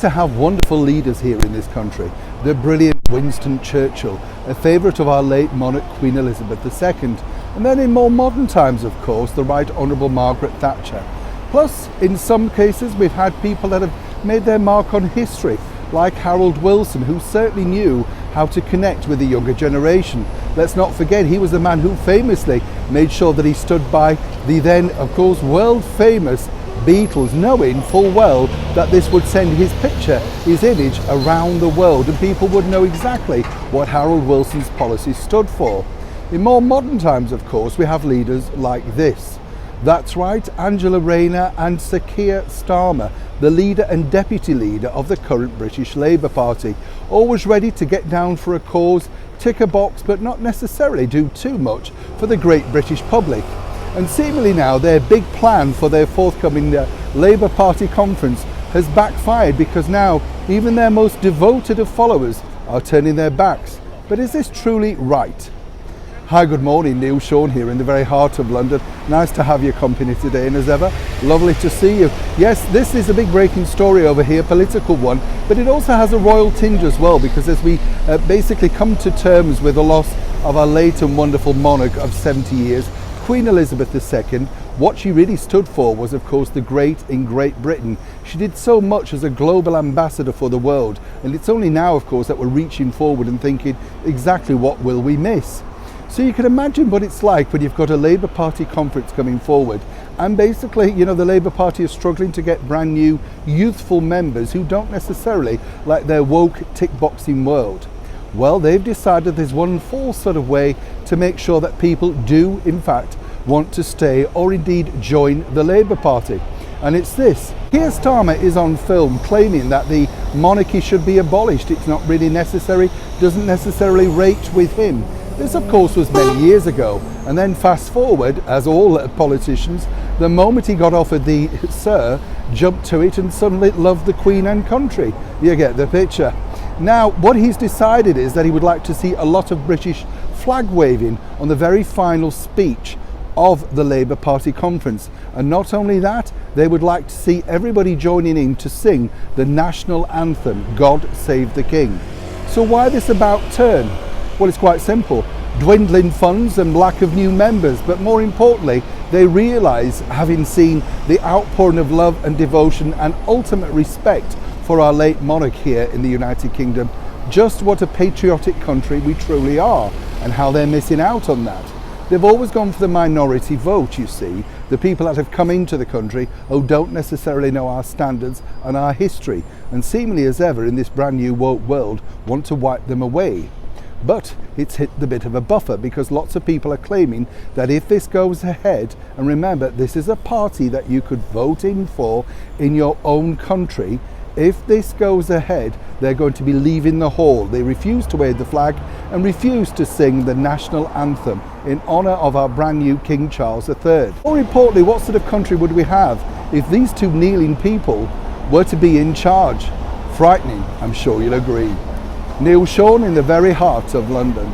to have wonderful leaders here in this country. The brilliant Winston Churchill, a favourite of our late monarch Queen Elizabeth II, and then in more modern times, of course, the Right Honourable Margaret Thatcher. Plus, in some cases, we've had people that have made their mark on history, like Harold Wilson, who certainly knew how to connect with the younger generation. Let's not forget, he was the man who famously made sure that he stood by the then, of course, world famous Beatles, knowing full well that this would send his picture, his image around the world, and people would know exactly what Harold Wilson's policy stood for. In more modern times, of course, we have leaders like this. That's right, Angela Rayner and Sir Keir Starmer, the leader and deputy leader of the current British Labour Party, always ready to get down for a cause, tick a box, but not necessarily do too much for the great British public. And seemingly now their big plan for their forthcoming Labour Party conference has backfired, because now even their most devoted of followers are turning their backs. But is this truly right? Hi, good morning, Neil Sean here in the very heart of London. Nice to have your company today, and as ever, lovely to see you. Yes, this is a big breaking story over here, political one, but it also has a royal tinge as well, because as we basically come to terms with the loss of our late and wonderful monarch of 70 years, Queen Elizabeth II, what she really stood for was, of course, the great in Great Britain. She did so much as a global ambassador for the world, and it's only now, of course, that we're reaching forward and thinking exactly what will we miss. So you can imagine what it's like when you've got a Labour Party conference coming forward, and basically, you know, the Labour Party is struggling to get brand new youthful members who don't necessarily like their woke tick-boxing world. Well, they've decided there's one full sort of way to make sure that people do, in fact, want to stay or indeed join the Labour Party. And it's this. Keir Starmer is on film claiming that the monarchy should be abolished. It's not really necessary, doesn't necessarily rate with him. This, of course, was many years ago, and then fast forward, as all politicians, the moment he got offered the Sir, jumped to it and suddenly loved the Queen and country. You get the picture. Now, what he's decided is that he would like to see a lot of British flag waving on the very final speech of the Labour Party conference. And not only that, they would like to see everybody joining in to sing the national anthem, God Save the King. So why this about turn? Well, it's quite simple. Dwindling funds and lack of new members, but more importantly, they realise, having seen the outpouring of love and devotion and ultimate respect for our late monarch here in the United Kingdom, just what a patriotic country we truly are, and how they're missing out on that. They've always gone for the minority vote, you see, the people that have come into the country who don't necessarily know our standards and our history, and seemingly as ever in this brand new woke world want to wipe them away. But it's hit the bit of a buffer, because lots of people are claiming that if this goes ahead, and remember, this is a party that you could vote in for in your own country, if this goes ahead, they're going to be leaving the hall. They refuse to wave the flag and refuse to sing the national anthem in honour of our brand new King Charles III. More importantly, what sort of country would we have if these two kneeling people were to be in charge? Frightening, I'm sure you'll agree. Neil Sean in the very heart of London.